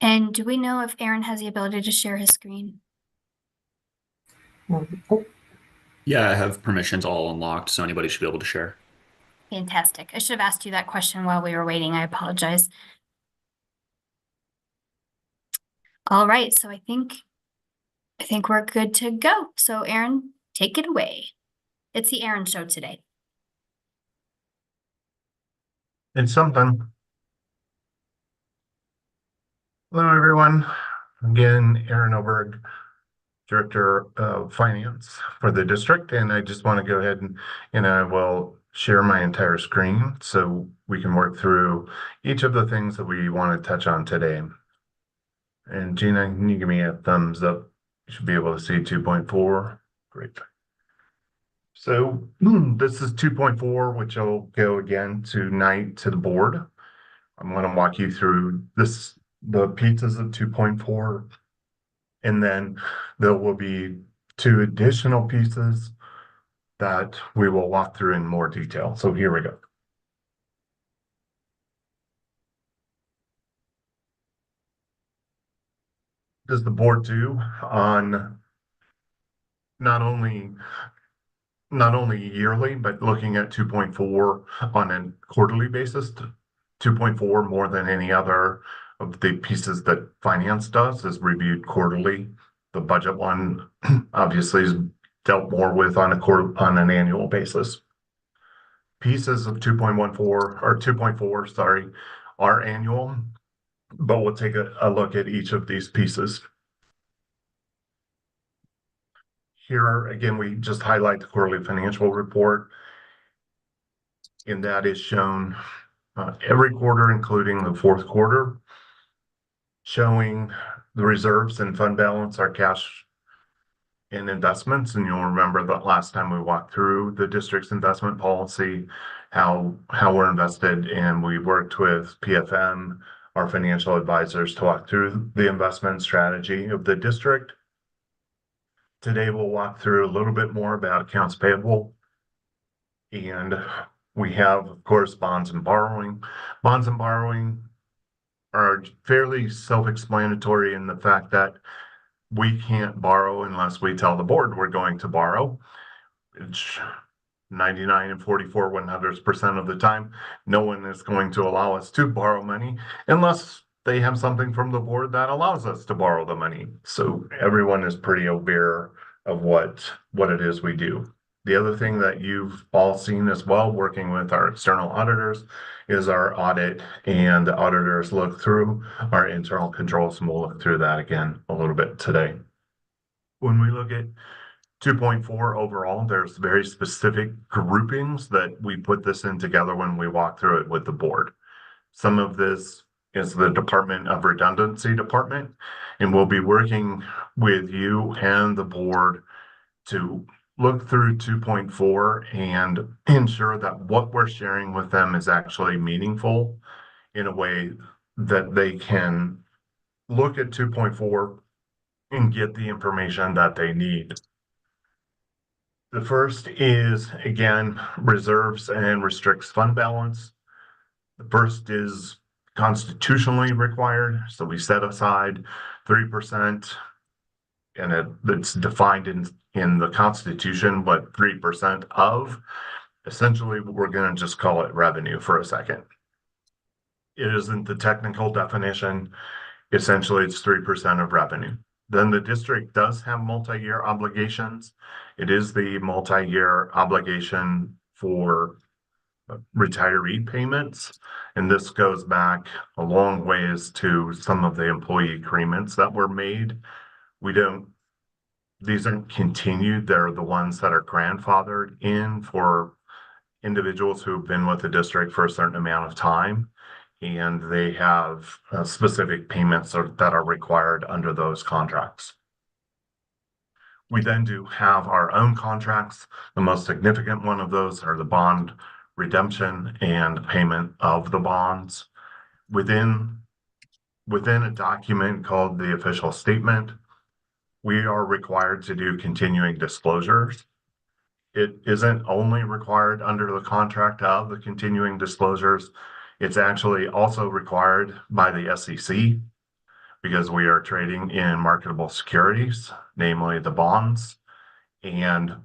And do we know if Aaron has the ability to share his screen? Yeah, I have permissions all unlocked, so anybody should be able to share. Fantastic. I should have asked you that question while we were waiting. I apologize. All right, so I think we're good to go. So Aaron, take it away. It's the Aaron show today. It's something. Hello, everyone. Again, Aaron Oberg, Director of Finance for the district, and I just want to go ahead and I will share my entire screen so we can work through each of the things that we want to touch on today. And Gina, can you give me a thumbs up? You should be able to see 2.4. Great. So this is 2.4, which I'll go again tonight to the board. I'm going to walk you through the pizzas of 2.4, and then there will be two additional pieces that we will walk through in more detail. So here we go. Does the board do on not only yearly, but looking at 2.4 on a quarterly basis? 2.4 more than any other of the pieces that finance does is reviewed quarterly. The budget one obviously is dealt more with on an annual basis. Pieces of 2.14 or 2.4, sorry, are annual, but we'll take a look at each of these pieces. Here again, we just highlight the quarterly financial report, and that is shown every quarter, including the fourth quarter, showing the reserves and fund balance, our cash and investments. And you'll remember that last time we walked through the district's investment policy, how we're invested, and we worked with PFM, our financial advisors, to walk through the investment strategy of the district. Today, we'll walk through a little bit more about accounts payable. And we have, of course, bonds and borrowing. Bonds and borrowing are fairly self-explanatory in the fact that we can't borrow unless we tell the board we're going to borrow. It's 99 and 44 100% of the time. No one is going to allow us to borrow money unless they have something from the board that allows us to borrow the money. So everyone is pretty aware of what it is we do. The other thing that you've all seen as well, working with our external auditors, is our audit, and the auditors look through our internal controls, and we'll look through that again a little bit today. When we look at 2.4 overall, there's very specific groupings that we put this in together when we walk through it with the board. Some of this is the Department of Redundancy Department, and we'll be working with you and the board to look through 2.4 and ensure that what we're sharing with them is actually meaningful in a way that they can look at 2.4 and get the information that they need. The first is, again, reserves and restricts fund balance. The first is constitutionally required. So we set aside 3%, and it's defined in the Constitution what 3% of. Essentially, we're going to just call it revenue for a second. It isn't the technical definition. Essentially, it's 3% of revenue. Then the district does have multi-year obligations. It is the multi-year obligation for retiree payments. And this goes back a long ways to some of the employee agreements that were made. These aren't continued. They're the ones that are grandfathered in for individuals who've been with the district for a certain amount of time. And they have specific payments that are required under those contracts. We then do have our own contracts. The most significant one of those are the bond redemption and payment of the bonds. Within a document called the official statement, we are required to do continuing disclosures. It isn't only required under the contract of the continuing disclosures. It's actually also required by the SEC. because we are trading in marketable securities, namely the bonds. And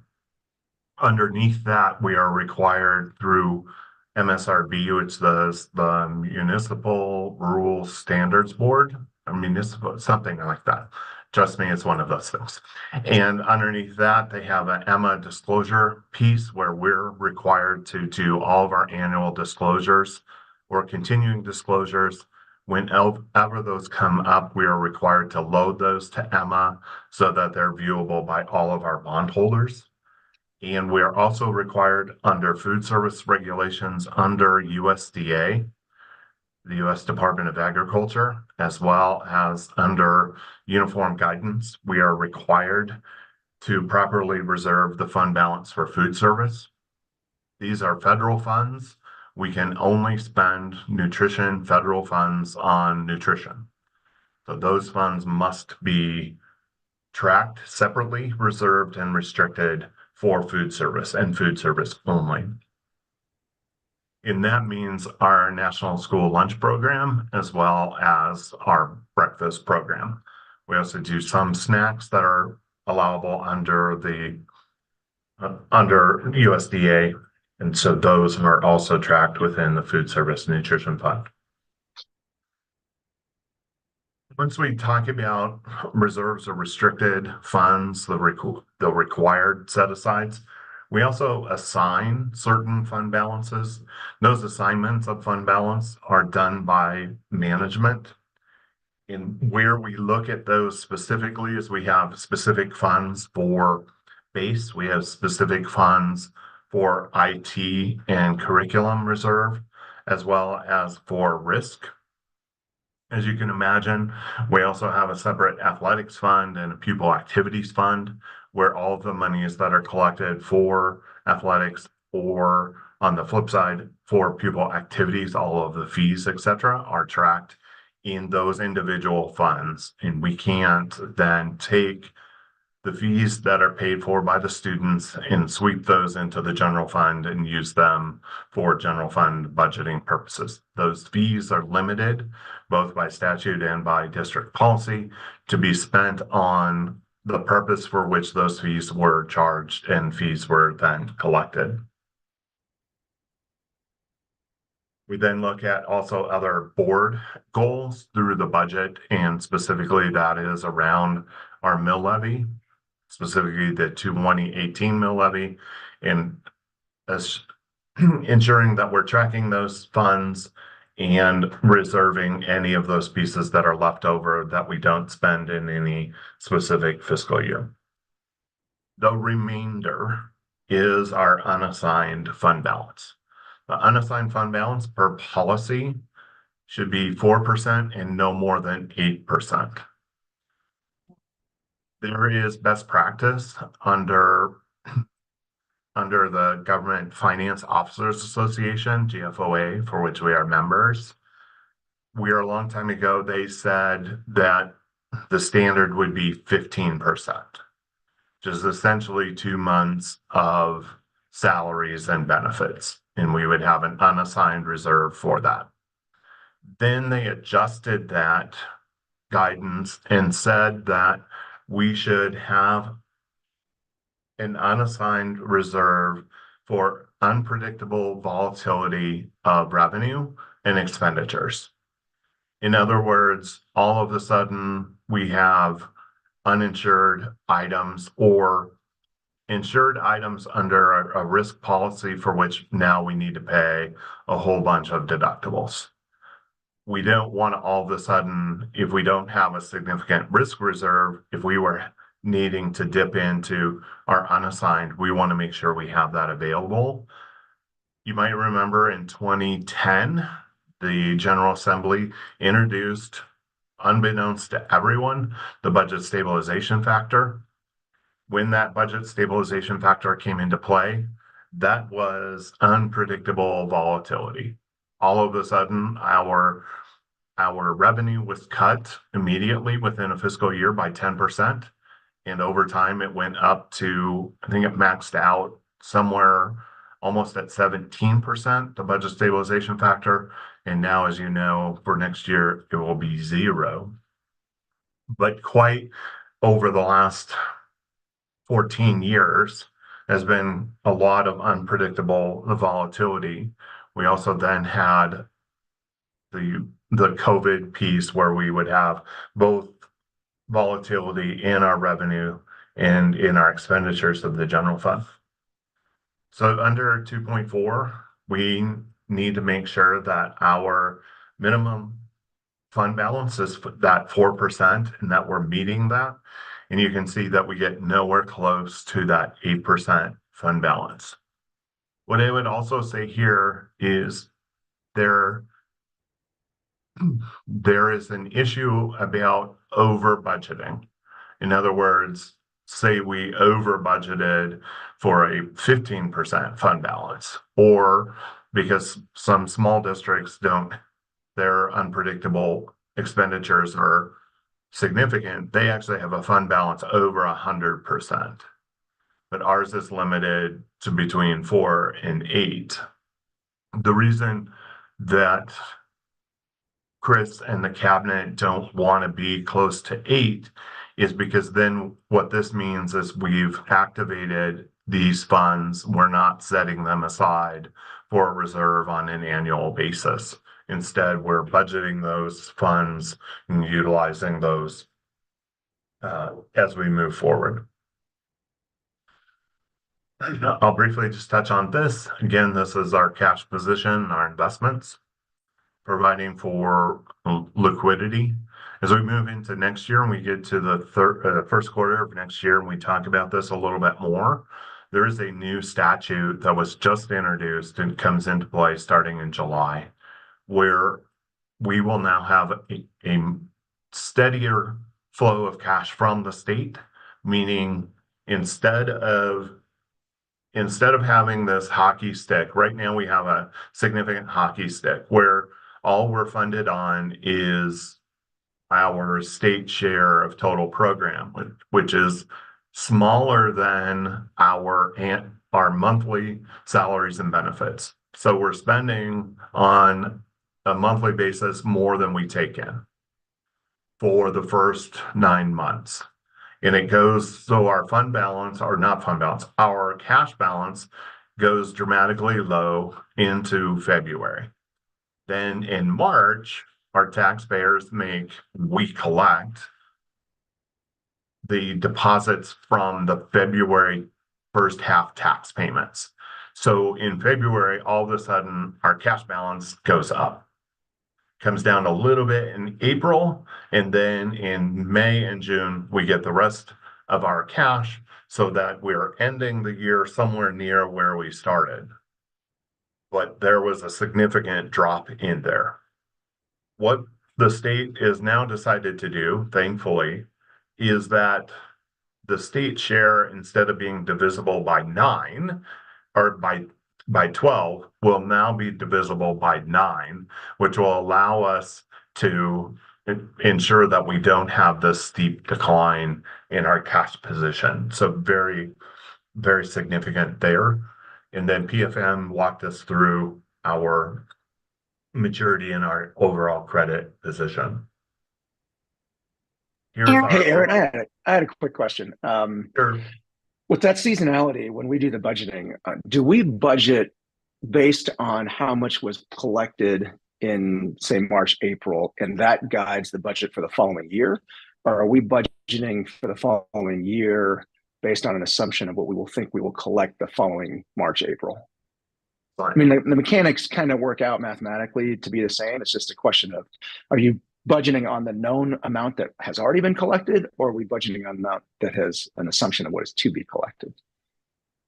underneath that, we are required through MSRB, which is the Municipal Rules Standards Board, or municipal, something like that. Trust me, it's one of those things. And underneath that, they have an EMMA disclosure piece where we're required to do all of our annual disclosures or continuing disclosures. Whenever those come up, we are required to load those to EMMA so that they're viewable by all of our bondholders. And we are also required under food service regulations under USDA, the U.S. Department of Agriculture, as well as under uniform guidance. We are required to properly reserve the fund balance for food service. These are federal funds. We can only spend nutrition federal funds on nutrition. So those funds must be tracked separately, reserved, and restricted for food service and food service only. And that means our national school lunch program as well as our breakfast program. We also do some snacks that are allowable under USDA, and so those are also tracked within the food service nutrition fund. Once we talk about reserves or restricted funds, the required set-asides, we also assign certain fund balances. Those assignments of fund balance are done by management. And where we look at those specifically is we have specific funds for base, we have specific funds for IT and curriculum reserve, as well as for risk. As you can imagine, we also have a separate athletics fund and a pupil activities fund where all of the monies that are collected for athletics or on the flip side for pupil activities, all of the fees, etc., are tracked in those individual funds. And we can't then take the fees that are paid for by the students and sweep those into the general fund and use them for general fund budgeting purposes. Those fees are limited both by statute and by district policy to be spent on the purpose for which those fees were charged and fees were then collected. We then look at also other board goals through the budget, and specifically that is around our mill levy, specifically the 2018 mill levy, and as ensuring that we're tracking those funds and reserving any of those pieces that are left over that we don't spend in any specific fiscal year. The remainder is our unassigned fund balance. The unassigned fund balance per policy should be 4% and no more than 8%. There is best practice under the Government Finance Officers Association, GFOA, for which we are members. A long time ago, they said that the standard would be 15%, which is essentially 2 months of salaries and benefits, and we would have an unassigned reserve for that. Then they adjusted that guidance and said that we should have an unassigned reserve for unpredictable volatility of revenue and expenditures. In other words, all of a sudden we have uninsured items or insured items under a risk policy for which now we need to pay a whole bunch of deductibles. We don't want to all of a sudden, if we don't have a significant risk reserve, if we were needing to dip into our unassigned, we want to make sure we have that available. You might remember in 2010, the General Assembly introduced, unbeknownst to everyone, the budget stabilization factor. When that budget stabilization factor came into play, that was unpredictable volatility. All of a sudden, our revenue was cut immediately within a fiscal year by 10%. And over time, it went up to, I think it maxed out somewhere almost at 17%, the budget stabilization factor. And now, as you know, for next year, it will be 0. but quite over the last 14 years has been a lot of unpredictable volatility. We also then had the COVID piece where we would have both volatility in our revenue and in our expenditures of the general fund. So under 2.4, we need to make sure that our minimum fund balance is that 4% and that we're meeting that. And you can see that we get nowhere close to that 8% fund balance. What I would also say here is there is an issue about over budgeting. In other words, say we over budgeted for a 15% fund balance, or because some small districts don't, their unpredictable expenditures are significant, they actually have a fund balance over 100%. But ours is limited to between 4 and 8. The reason that Chris and the cabinet don't want to be close to 8 is because then what this means is we've activated these funds. We're not setting them aside for a reserve on an annual basis. Instead, we're budgeting those funds and utilizing those as we move forward. I'll briefly just touch on this. Again, this is our cash position, our investments, providing for liquidity. As we move into next year and we get to the first quarter of next year and we talk about this a little bit more, there is a new statute that was just introduced and comes into play starting in July, where we will now have a steadier flow of cash from the state, meaning instead of having this hockey stick, right now we have a significant hockey stick where all we're funded on is our state share of total program, which is smaller than our monthly salaries and benefits. So we're spending on a monthly basis more than we take in for the first 9 months. And it goes, so our fund balance, or not fund balance, our cash balance goes dramatically low into February. Then in March, our taxpayers we collect the deposits from the February first half tax payments. So in February, all of a sudden, our cash balance goes up, comes down a little bit in April, and then in May and June, we get the rest of our cash so that we're ending the year somewhere near where we started. But there was a significant drop in there. What the state is now decided to do, thankfully, is that the state share, instead of being divisible by 9 or by 12, will now be divisible by 9, which will allow us to ensure that we don't have this steep decline in our cash position. So very, very significant there. And then PFM walked us through our maturity and our overall credit position. Here's Aaron. our Hey, Aaron, I had a quick question. Sure. With that seasonality, when we do the budgeting, do we budget based on how much was collected in, say, March, April, and that guides the budget for the following year? Or are we budgeting for the following year based on an assumption of what we will think we will collect the following March, April? Fine. I mean, the mechanics kind of work out mathematically to be the same. It's just a question of, are you budgeting on the known amount that has already been collected, or are we budgeting on an amount that has an assumption of what is to be collected?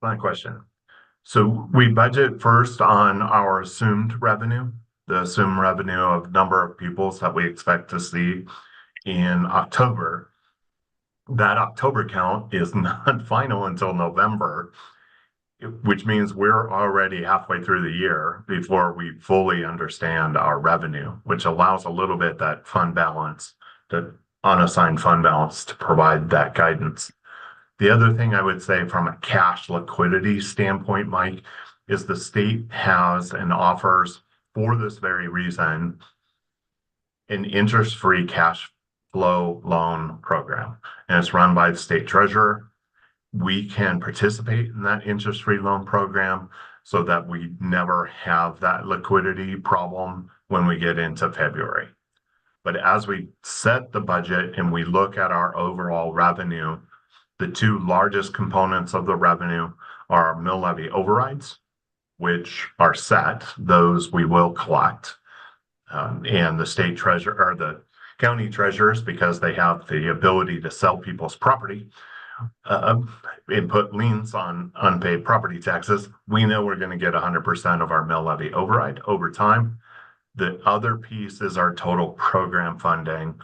Fine question. So we budget first on our assumed revenue, the assumed revenue of number of pupils that we expect to see in October. That October count is not final until November, which means we're already halfway through the year before we fully understand our revenue, which allows a little bit that fund balance, the unassigned fund balance, to provide that guidance. The other thing I would say from a cash liquidity standpoint, Mike, is the state has and offers, for this very reason, an interest-free cash flow loan program, and it's run by the state treasurer. We can participate in that interest-free loan program so that we never have that liquidity problem when we get into February. But as we set the budget and we look at our overall revenue, the two largest components of the revenue are mill levy overrides, which are set, those we will collect, and the state treasurer or the county treasurers, because they have the ability to sell people's property, and put liens on unpaid property taxes. We know we're going to get 100% of our mill levy override over time. The other piece is our total program funding,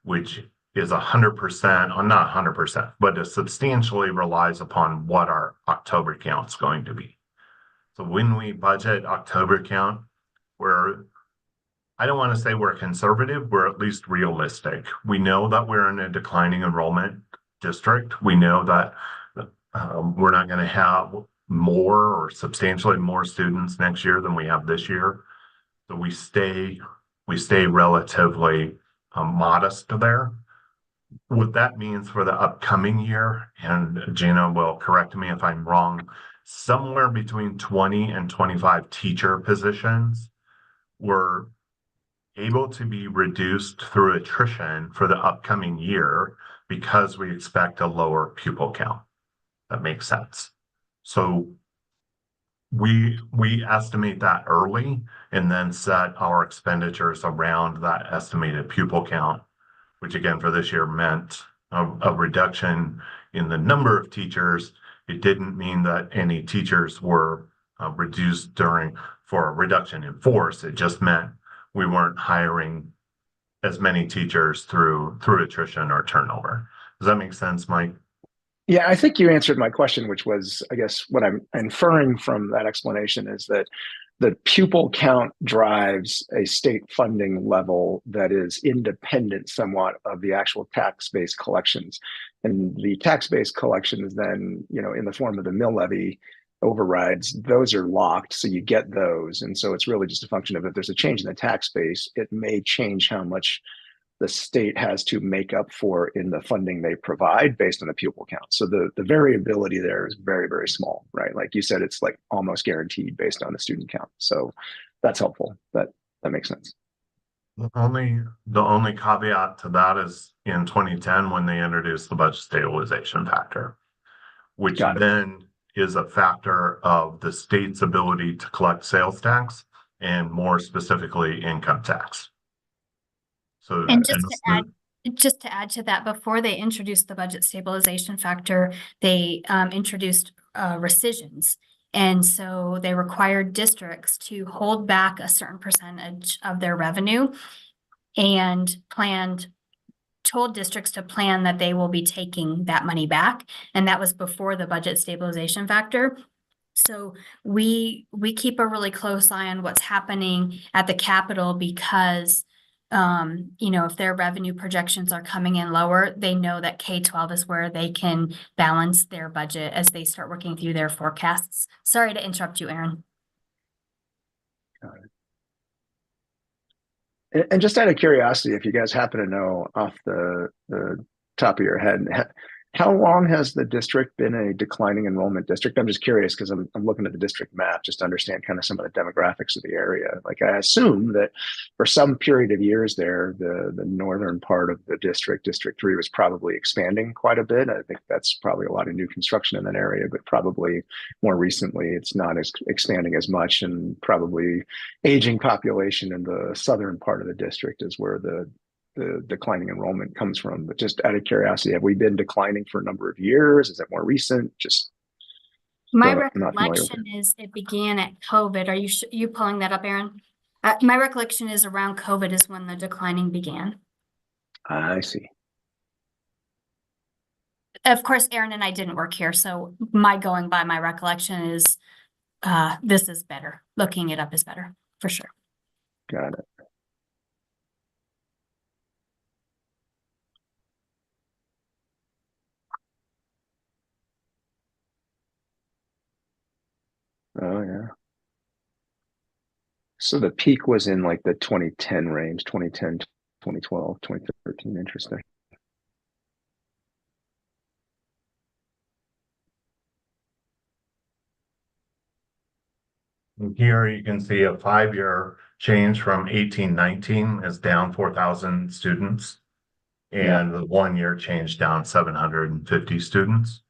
which is 100%, or not 100%, but it substantially relies upon what our October count's going to be. So when we budget October count, I don't want to say we're conservative, we're at least realistic. We know that we're in a declining enrollment district. We know that we're not going to have more or substantially more students next year than we have this year. So we stay relatively modest there. What that means for the upcoming year, and Gina will correct me if I'm wrong, somewhere between 20 and 25 teacher positions were able to be reduced through attrition for the upcoming year because we expect a lower pupil count. That makes sense. So we estimate that early and then set our expenditures around that estimated pupil count, which again for this year meant a reduction in the number of teachers. It didn't mean that any teachers were reduced for a reduction in force. It just meant we weren't hiring as many teachers through attrition or turnover. Does that make sense, Mike? Yeah, I think you answered my question, which was, I guess, what I'm inferring from that explanation is that the pupil count drives a state funding level that is independent somewhat of the actual tax-based collections. And the tax-based collections then, in the form of the mill levy overrides, those are locked, so you get those. And so it's really just a function of if there's a change in the tax base, it may change how much the state has to make up for in the funding they provide based on the pupil count. So the variability there is very, very small, right? Like you said, it's like almost guaranteed based on the student count. So that's helpful. That makes sense. The only caveat to that is in 2010 when they introduced the budget stabilization factor, which then is a factor of the state's ability to collect sales tax and more specifically income tax. So, and just to add to that, before they introduced the budget stabilization factor, they introduced rescissions. And so they required districts to hold back a certain percentage of their revenue and told districts to plan that they will be taking that money back. And that was before the budget stabilization factor. So we keep a really close eye on what's happening at the Capitol because if their revenue projections are coming in lower, they know that K-12 is where they can balance their budget as they start working through their forecasts. Sorry to interrupt you, Aaron. Got it. And just out of curiosity, if you guys happen to know off the top of your head, how long has the district been a declining enrollment district? I'm just curious because I'm looking at the district map just to understand kind of some of the demographics of the area. Like I assume that for some period of years there, the northern part of the District 3 was probably expanding quite a bit. I think that's probably a lot of new construction in that area, but probably more recently it's not as expanding as much, and probably aging population in the southern part of the district is where the declining enrollment comes from. But just out of curiosity, have we been declining for a number of years? Is it more recent? Just my recollection is it began at COVID. Are you pulling that up, Aaron? My recollection is around COVID is when the declining began. I see. Of course, Aaron and I didn't work here, so going by my recollection is this is better. Looking it up is better for sure. Got it. Oh yeah. So the peak was in like the 2010 range, 2010, 2012, 2013. Interesting. And here you can see a 5-year change from 1819 is down 4,000 students. Yeah. And the 1-year change down 750 students.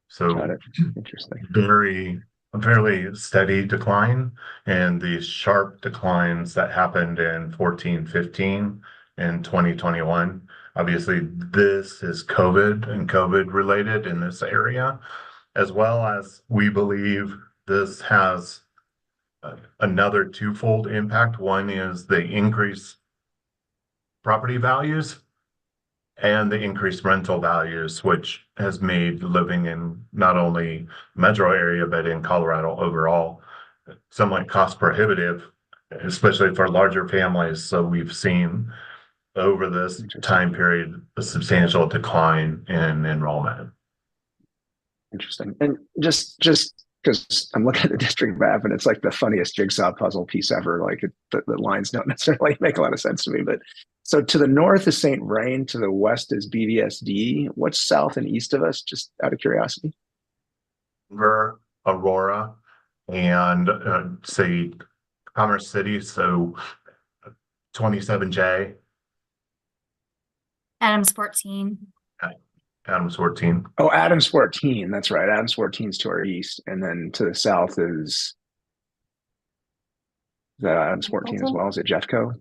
So Got it. Interesting. a fairly steady decline, and these sharp declines that happened in 14, 15 and 2021. Obviously, this is COVID and COVID related in this area, as well as we believe this has another twofold impact. One is the increased property values and the increased rental values, which has made living in not only metro area, but in Colorado overall, somewhat cost prohibitive, especially for larger families. So we've seen over this time period a substantial decline in enrollment. Interesting. And just because I'm looking at the district map and it's like the funniest jigsaw puzzle piece ever. Like the lines don't necessarily make a lot of sense to me, but so to the north is St. Vrain, to the west is BVSD. What's south and east of us? Just out of curiosity. Denver, Aurora, and say Commerce City. So 27J, Adams 14. Adams 14. Oh, Adams 14. That's right. Adams 14 is to our east, and then to the south is that Adams 14 as well? Is it Jeffco?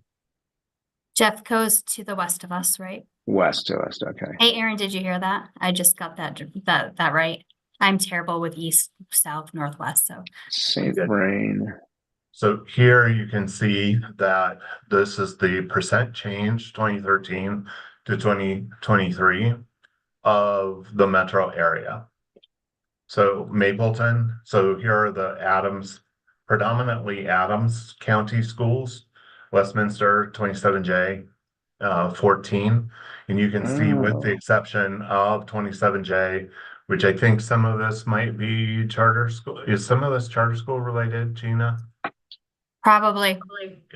Jeffco's to the west of us, right? West to west. Okay. Hey, Aaron, did you hear that? I just got that right. I'm terrible with east, south, northwest. So St. Vrain. So here you can see that this is the percent change 2013 to 2023 of the metro area. So Mapleton, so here are the Adams, predominantly Adams County schools, Westminster 27J, 14. And you can see with the exception of 27J, which I think some of this might be charter school. Is some of this charter school related, Gina? probably.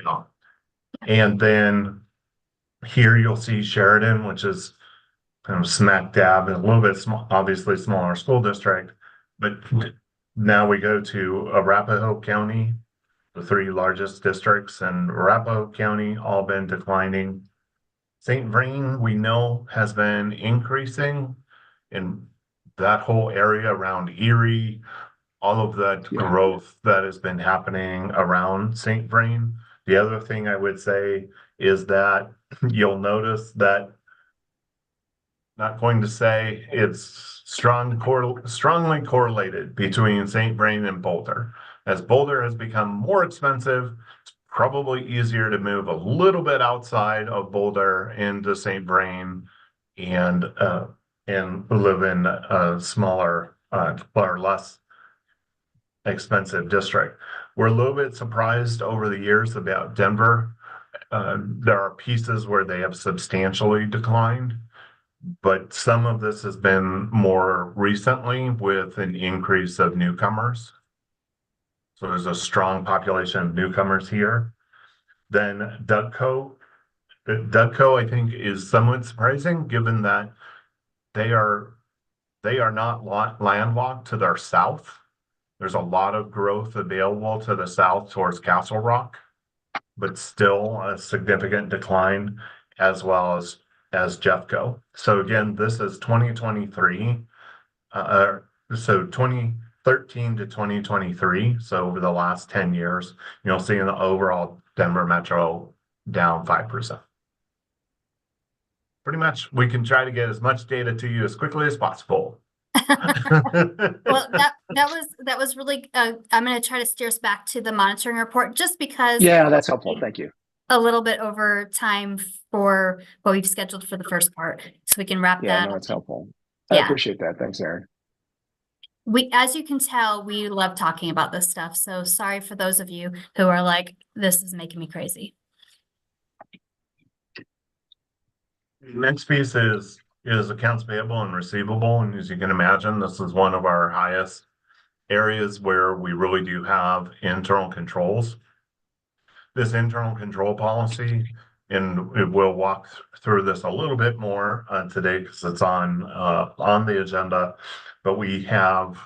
Yeah. And then here you'll see Sheridan, which is kind of smack dab and a little bit small, obviously smaller school district. But now we go to Arapahoe County, the 3 largest districts in Arapahoe County, all been declining. St. Vrain, we know, has been increasing in that whole area around Erie, all of that growth that has been happening around St. Vrain. The other thing I would say is that you'll notice that, not going to say it's strongly correlated between St. Vrain and Boulder. As Boulder has become more expensive, it's probably easier to move a little bit outside of Boulder into St. Vrain and live in a smaller or less expensive district. We're a little bit surprised over the years about Denver. There are pieces where they have substantially declined, but some of this has been more recently with an increase of newcomers. So there's a strong population of newcomers here. Then Dougco, I think, is somewhat surprising given that they are not landlocked to their south. There's a lot of growth available to the south towards Castle Rock, but still a significant decline, as well as Jeffco. So again, this is 2023. So 2013 to 2023. So over the last 10 years, you'll see in the overall Denver Metro down 5%. Pretty much, we can try to get as much data to you as quickly as possible. Well, that was really. I'm going to try to steer us back to the monitoring report, just because. Yeah, that's helpful. Thank you. A little bit over time for what we've scheduled for the first part, so we can wrap Yeah, that. no, it's helpful. Yeah. I appreciate that. Thanks, Aaron. As you can tell, we love talking about this stuff. So sorry for those of you who are like, this is making me crazy. Next piece is accounts payable and receivable. And as you can imagine, this is one of our highest areas where we really do have internal controls. This internal control policy and we'll walk through this a little bit more today because it's on the agenda. But we have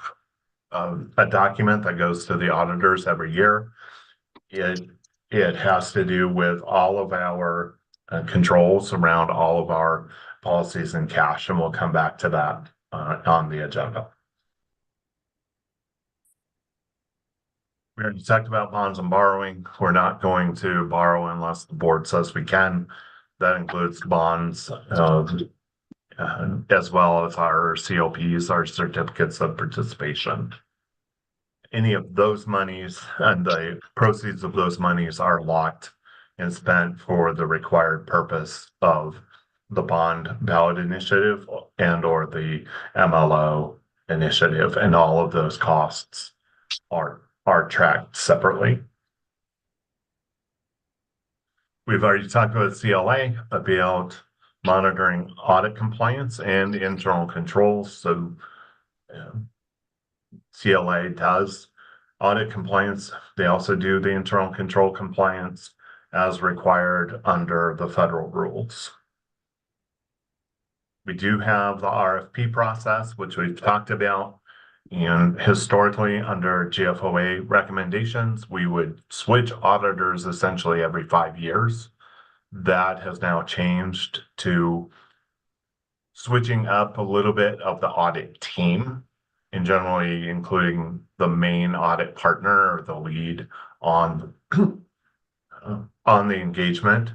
a document that goes to the auditors every year. It has to do with all of our controls around all of our policies and cash, and we'll come back to that on the agenda. We already talked about bonds and borrowing. We're not going to borrow unless the board says we can. That includes bonds, as well as our COPs, our certificates of participation. Any of those monies and the proceeds of those monies are locked and spent for the required purpose of the bond ballot initiative and or the MLO initiative, and all of those costs are tracked separately. We've already talked about CLA, about monitoring audit compliance and internal controls. So CLA does audit compliance. They also do the internal control compliance as required under the federal rules. We do have the RFP process, which we've talked about. And historically, under GFOA recommendations, we would switch auditors essentially every 5 years. That has now changed to switching up a little bit of the audit team, and generally including the main audit partner or the lead on the engagement,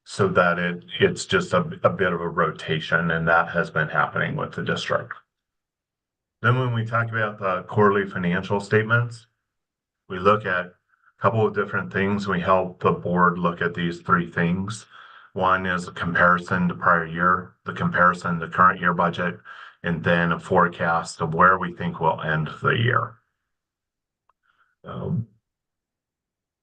so that it's just a bit of a rotation, and that has been happening with the district. Then when we talk about the quarterly financial statements, we look at a couple of different things. We help the board look at these 3 things. One is a comparison to prior year, the comparison to current year budget, and then a forecast of where we think we'll end the year.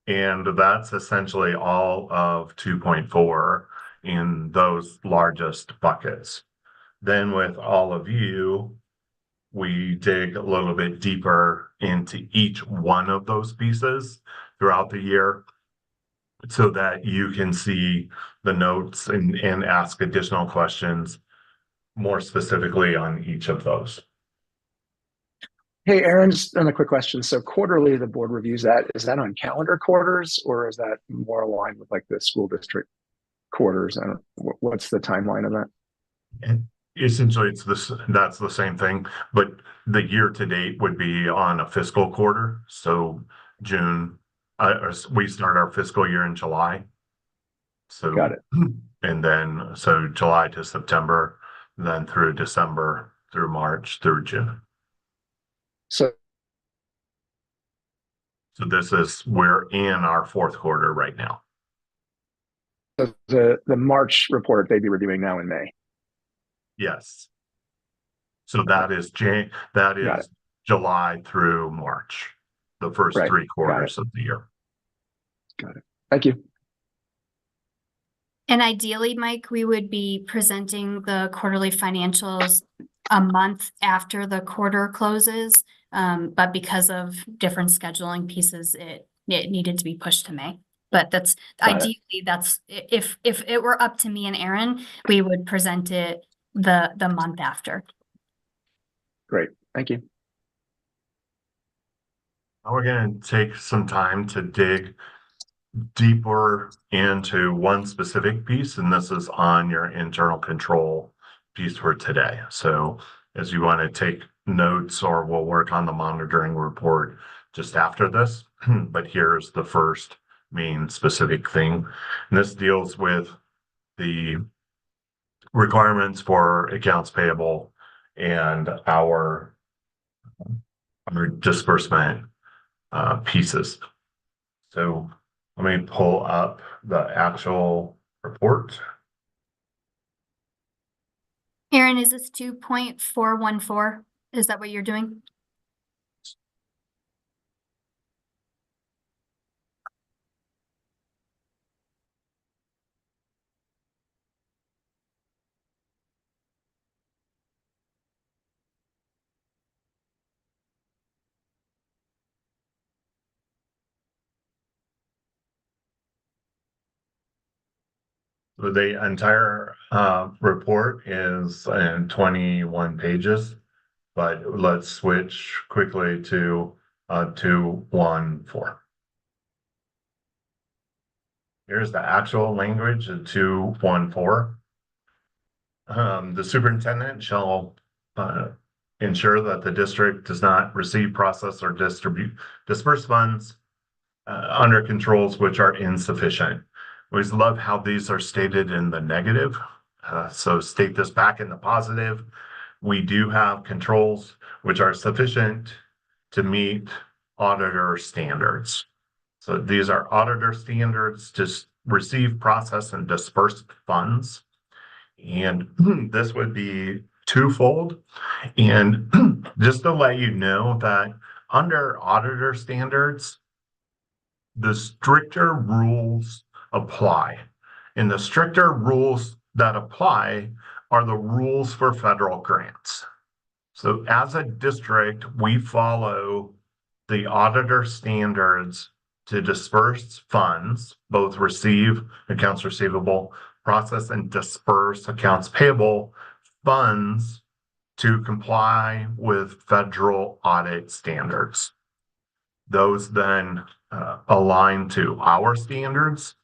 And that's essentially all of 2.4 in those largest buckets. Then with all of you, we dig a little bit deeper into each one of those pieces throughout the year so that you can see the notes and ask additional questions more specifically on each of those. Hey, Aaron, just a quick question. So quarterly, the board reviews that. Is that on calendar quarters, or is that more aligned with like the school district quarters? I don't. What's the timeline of that? And essentially, that's the same thing, but the year to date would be on a fiscal quarter. So June, we start our fiscal year in July. So Got it. And then so July to September, then through December, through March, through June. So we're in our 4th quarter right now. the March report they'd be reviewing now in May. Yes. So that is July through March, the first Right. 3 quarters of the year. Got it. Thank you. And ideally, Mike, we would be presenting the quarterly financials a month after the quarter closes. But because of different scheduling pieces, it needed to be pushed to May. But that's ideally, if it were up to me and Aaron, we would present it the month after. Great. Thank you. Now we're going to take some time to dig deeper into one specific piece, and this is on your internal control piece for today. So as you want to take notes, or we'll work on the monitoring report just after this, but here's the first main specific thing. And this deals with the requirements for accounts payable and our disbursement pieces. So let me pull up the actual report. Aaron, is this 2.414? Is that what you're doing? The entire report is in 21 pages, but let's switch quickly to 214. Here's the actual language of 214. The superintendent shall ensure that the district does not receive, process, or disperse funds under controls which are insufficient. We always love how these are stated in the negative. So state this back in the positive. We do have controls which are sufficient to meet auditor standards. So these are auditor standards to receive, process, and disperse funds. And this would be twofold. And just to let you know that under auditor standards, the stricter rules apply. And the stricter rules that apply are the rules for federal grants. So as a district, we follow the auditor standards to disperse funds, both receive accounts receivable, process and disperse accounts payable funds to comply with federal audit standards. Those then align to our standards.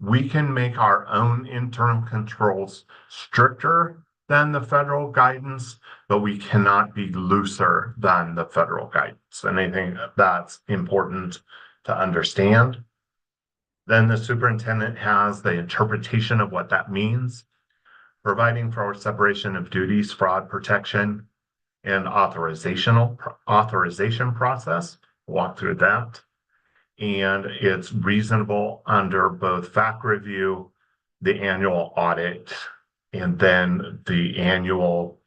We can make our own internal controls stricter than the federal guidance, but we cannot be looser than the federal guidance. And I think that's important to understand. Then the superintendent has the interpretation of what that means, providing for separation of duties, fraud protection, and authorization process. Walk through that. And it's reasonable under both FAC review, the annual audit, and then the annual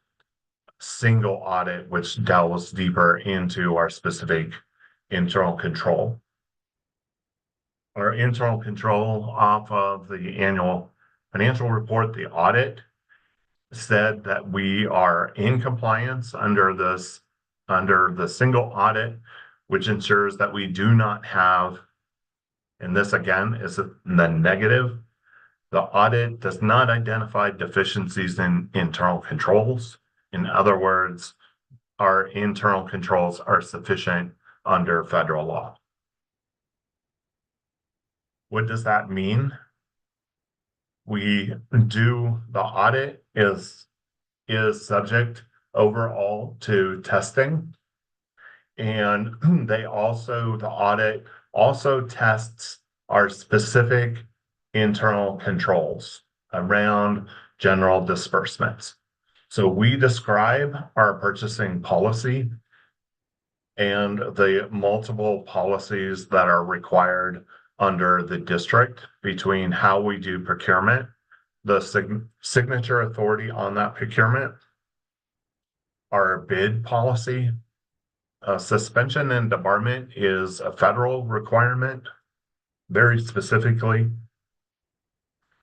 single audit, which delves deeper into our specific internal control. Our internal control off of the annual financial report, the audit, said that we are in compliance under the single audit, which ensures that we do not have, and this again is the negative, the audit does not identify deficiencies in internal controls. In other words, our internal controls are sufficient under federal law. What does that mean? We do the audit is subject overall to testing. And the audit also tests our specific internal controls around general disbursements. So we describe our purchasing policy and the multiple policies that are required under the district between how we do procurement, the signature authority on that procurement, our bid policy. Suspension and debarment is a federal requirement, very specifically.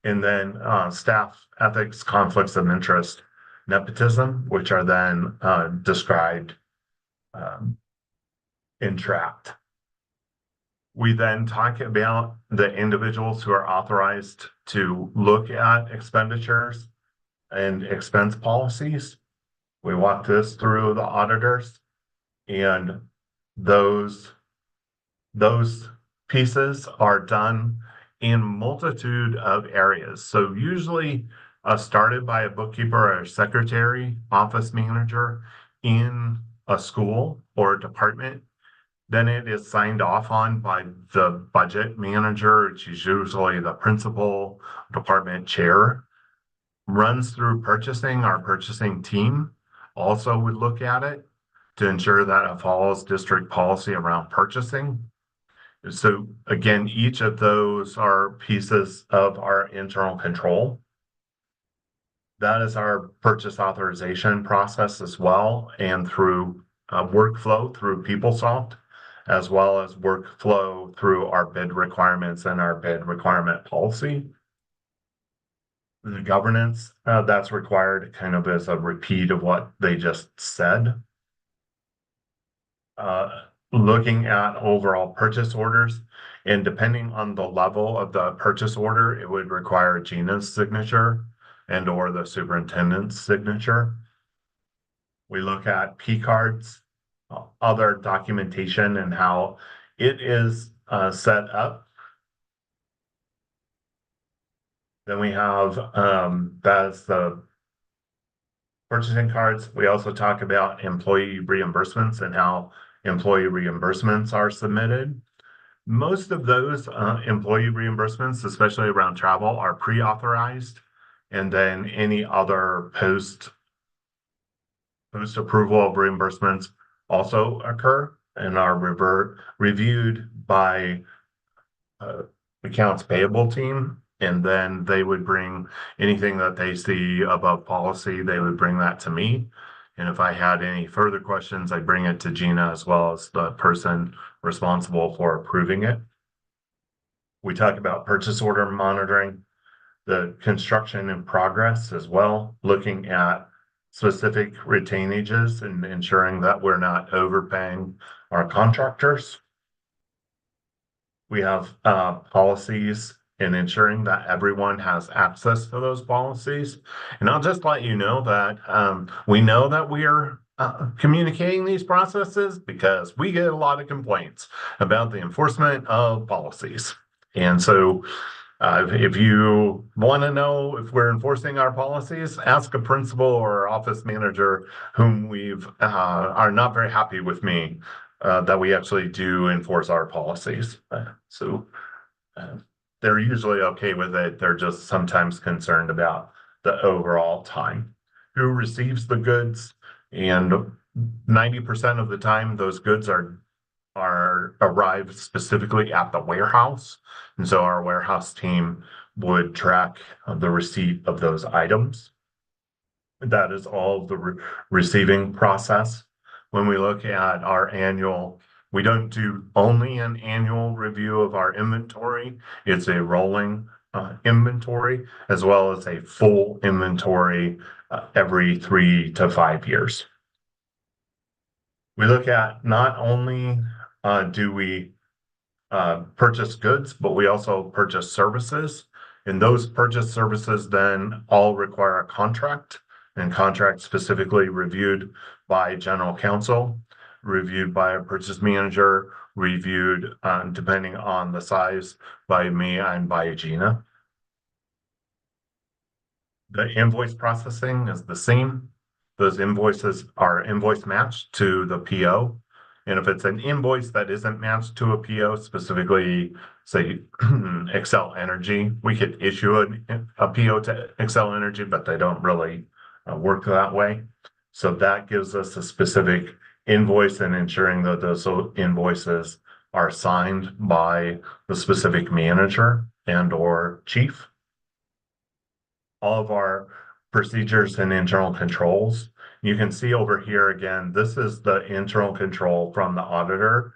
And then staff ethics, conflicts of interest, nepotism, which are then described in tract. We then talk about the individuals who are authorized to look at expenditures and expense policies. We walk this through the auditors, and those pieces are done in multitude of areas. So usually started by a bookkeeper or a secretary, office manager in a school or a department. Then it is signed off on by the budget manager, which is usually the principal, department chair, runs through purchasing. Our purchasing team also would look at it to ensure that it follows district policy around purchasing. So again, each of those are pieces of our internal control. That is our purchase authorization process as well, and through workflow through PeopleSoft, as well as workflow through our bid requirements and our bid requirement policy. The governance that's required kind of as a repeat of what they just said. Looking at overall purchase orders, And depending on the level of the purchase order, it would require Gina's signature and or the superintendent's signature. We look at P cards, other documentation and how it is set up. Then we have that's the purchasing cards. We also talk about employee reimbursements and how employee reimbursements are submitted. Most of those employee reimbursements, especially around travel, are pre-authorized, and then any other post approval of reimbursements also occur and are reviewed by accounts payable team. And then they would bring anything that they see above policy, they would bring that to me. And if I had any further questions, I'd bring it to Gina as well as the person responsible for approving it. We talk about purchase order monitoring, the construction in progress as well, looking at specific retainages and ensuring that we're not overpaying our contractors. We have policies and ensuring that everyone has access to those policies. And I'll just let you know that we know that we are communicating these processes because we get a lot of complaints about the enforcement of policies. And so if you want to know if we're enforcing our policies, ask a principal or office manager whom we've are not very happy with me that we actually do enforce our policies. They're usually okay with it. They're just sometimes concerned about the overall time. Who receives the goods? And 90% of the time, those goods are arrived specifically at the warehouse. And so our warehouse team would track the receipt of those items. That is all of the receiving process. When we look at our annual, we don't do only an annual review of our inventory. It's a rolling inventory as well as a full inventory every 3 to 5 years. We look at not only do we purchase goods, but we also purchase services. And those purchase services then all require a contract, and contract specifically reviewed by general counsel, reviewed by a purchase manager, reviewed depending on the size by me and by Gina. The invoice processing is the same. Those invoices are invoice matched to the PO. And if it's an invoice that isn't matched to a PO, specifically, say, Xcel Energy, we could issue a PO to Xcel Energy, but they don't really work that way. So that gives us a specific invoice and ensuring that those invoices are signed by the specific manager and or chief. All of our procedures and internal controls. You can see over here again, this is the internal control from the auditor.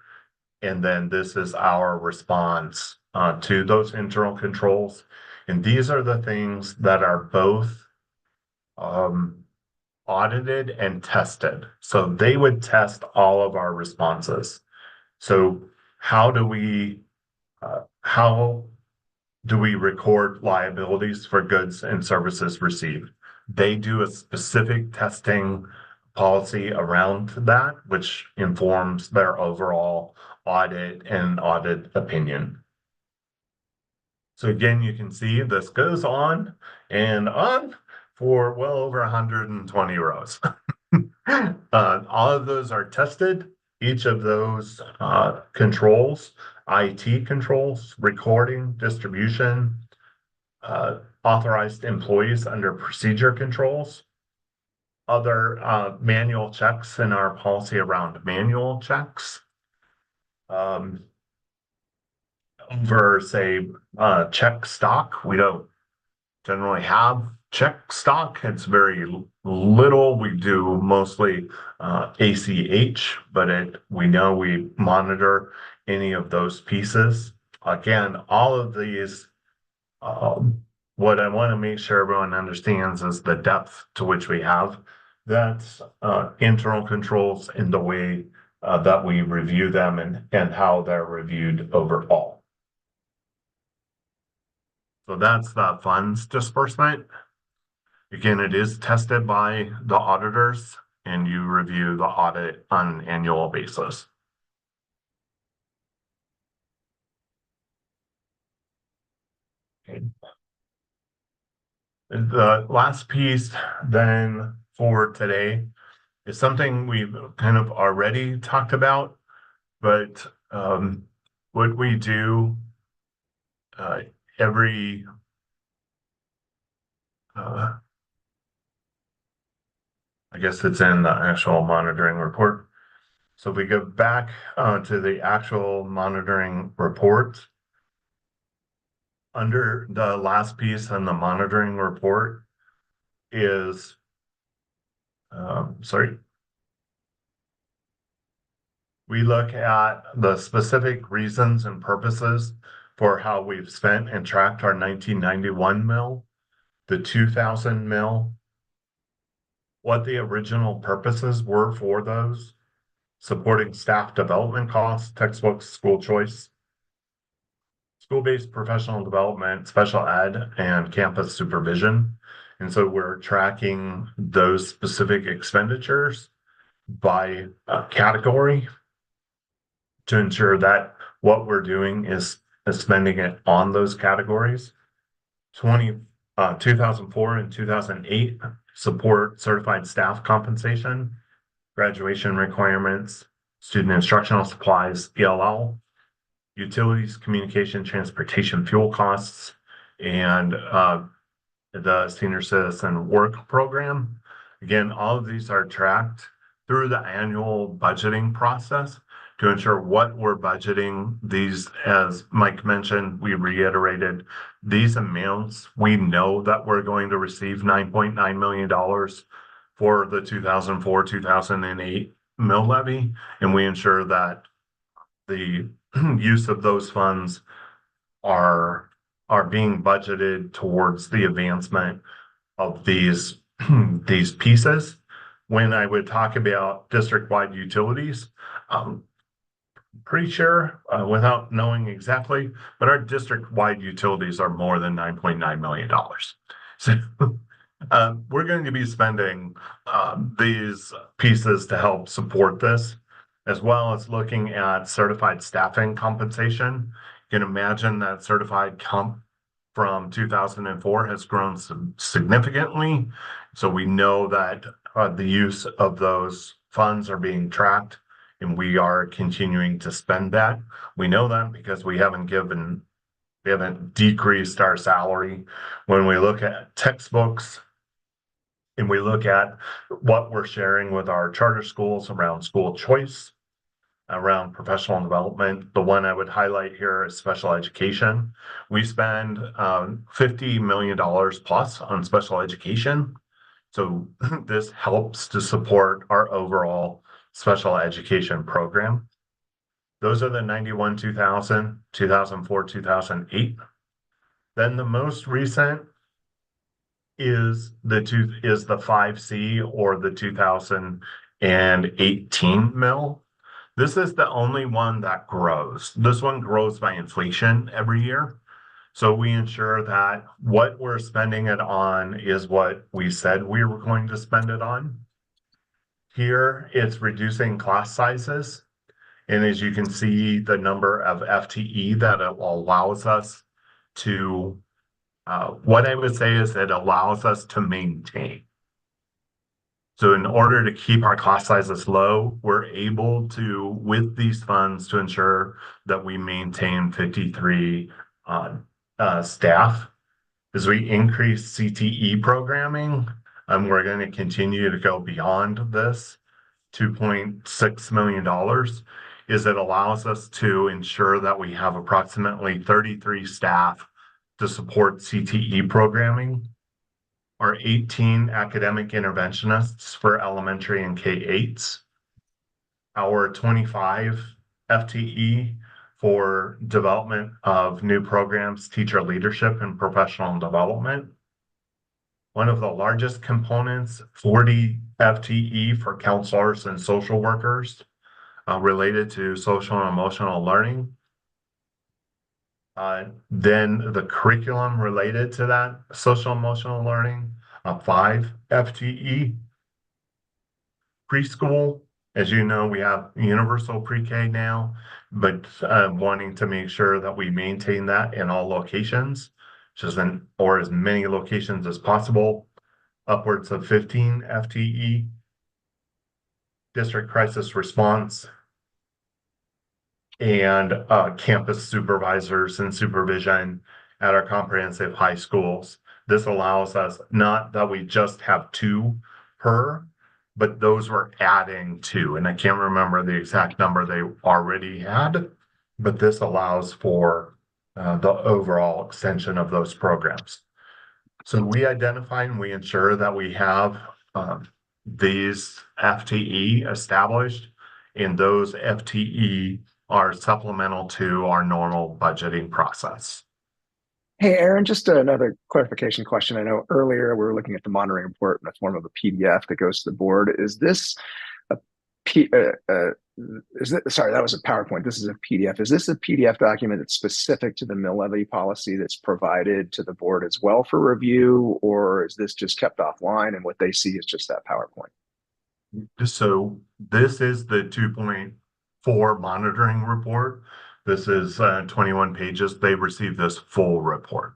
And then this is our response to those internal controls. And these are the things that are both audited and tested. So they would test all of our responses. So how do we record liabilities for goods and services received? They do a specific testing policy around that, which informs their overall audit and audit opinion. So again, you can see this goes on and on for well over 120 rows. All of those are tested. Each of those controls, IT controls, recording, distribution, authorized employees under procedure controls, other manual checks in our policy around manual checks. Over, say, check stock, we don't generally have check stock. It's very little. We do mostly ACH, but we know we monitor any of those pieces. Again, all of these, what I want to make sure everyone understands is the depth to which we have that's internal controls in the way that we review them and how they're reviewed overall. So that's the funds disbursement. Again, it is tested by the auditors and you review the audit on an annual basis. Okay. The last piece then for today is something we've kind of already talked about, but what we do every I guess it's in the actual monitoring report. So if we go back to the actual monitoring report, under the last piece on the monitoring report is, we look at the specific reasons and purposes for how we've spent and tracked our 1991 mill, the 2000 mill, what the original purposes were for those, supporting staff development costs, textbooks, school choice, school-based professional development, special ed, and campus supervision. And so we're tracking those specific expenditures by category to ensure that what we're doing is spending it on those categories. 2004 and 2008 support certified staff compensation, graduation requirements, student instructional supplies, ELL, utilities, communication, transportation, fuel costs, and the senior citizen work program. Again, all of these are tracked through the annual budgeting process to ensure what we're budgeting. These, as Mike mentioned, we reiterated these amounts. We know that we're going to receive $9.9 million for the 2004, 2008 mill levy, and we ensure that the use of those funds are being budgeted towards the advancement of these these pieces. When I would talk about district-wide utilities, pretty sure, without knowing exactly, but our district-wide utilities are more than $9.9 million. So we're going to be spending these pieces to help support this, as well as looking at certified staffing compensation. You can imagine that certified comp from 2004 has grown significantly. So we know that the use of those funds are being tracked and we are continuing to spend that. We know that because we haven't decreased our salary. When we look at textbooks and we look at what we're sharing with our charter schools around school choice, around professional development, the one I would highlight here is special education. We spend $50 million plus on special education. So this helps to support our overall special education program. Those are the 91, 2000, 2004, 2008. Then the most recent is the 5C or the 2018 mill. This is the only one that grows. This one grows by inflation every year. So we ensure that what we're spending it on is what we said we were going to spend it on. Here, it's reducing class sizes. And as you can see, the number of FTE that it allows us to, what I would say is it allows us to maintain. So in order to keep our class sizes low, we're able to, with these funds, to ensure that we maintain 53 staff. As we increase CTE programming, we're going to continue to go beyond this $2.6 million, is it allows us to ensure that we have approximately 33 staff to support CTE programming, our 18 academic interventionists for elementary and K-8s, our 25 FTE for development of new programs, teacher leadership, and professional development. One of the largest components, 40 FTE for counselors and social workers related to social and emotional learning. Then the curriculum related to that social emotional learning, 5 FTE. Preschool, as you know, we have universal pre-K now, but wanting to make sure that we maintain that in all locations, or as many locations as possible, upwards of 15 FTE. District crisis response and campus supervisors and supervision at our comprehensive high schools. This allows us, not that we just have 2 per, but those we're adding to, and I can't remember the exact number they already had, but this allows for the overall extension of those programs. So we identify and we ensure that we have these FTE established, and those FTE are supplemental to our normal budgeting process. Hey, Aaron, just another clarification question. I know earlier we were looking at the monitoring report in the form of a PDF that goes to the board. Is this a sorry, that was a PowerPoint. This is a PDF. Is this a PDF document that's specific to the mill levy policy that's provided to the board as well for review, or is this just kept offline and what they see is just that PowerPoint? So this is the 2.4 monitoring report. This is 21 pages. They received this full report.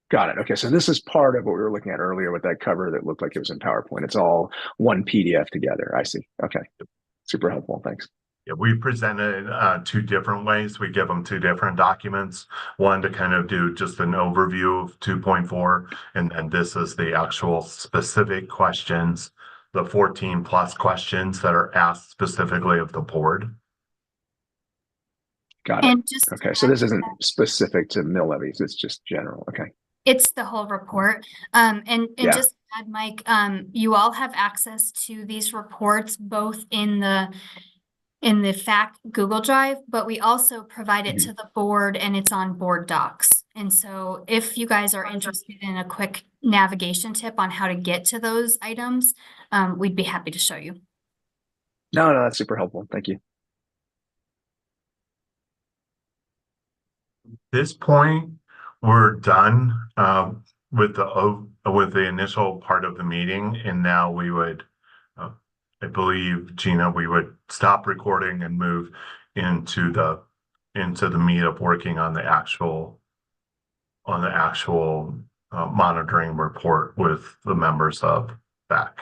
Got it. Okay, so this is part of what we were looking at earlier with that cover that looked like it was in PowerPoint. It's all one PDF together. I see. Okay, super helpful. Thanks. Yeah, we presented 2 different ways. We give them 2 different documents. One to kind of do just an overview of 2.4, and then this is the actual specific questions, the 14 plus questions that are asked specifically of the board. Got it. And just Okay, so this isn't specific to mill levies. It's just general. Okay. it's the whole report. And Yeah. just to add, Mike, you all have access to these reports both in the FAC Google Drive, but we also provide it to the board and it's on board docs. And so if you guys are interested in a quick navigation tip on how to get to those items, we'd be happy to show you. No, that's super helpful. Thank you. At this point, we're done with the initial part of the meeting, and now we would, I believe, Gina, we would stop recording and move into the meat of working on the actual monitoring report with the members of FAC.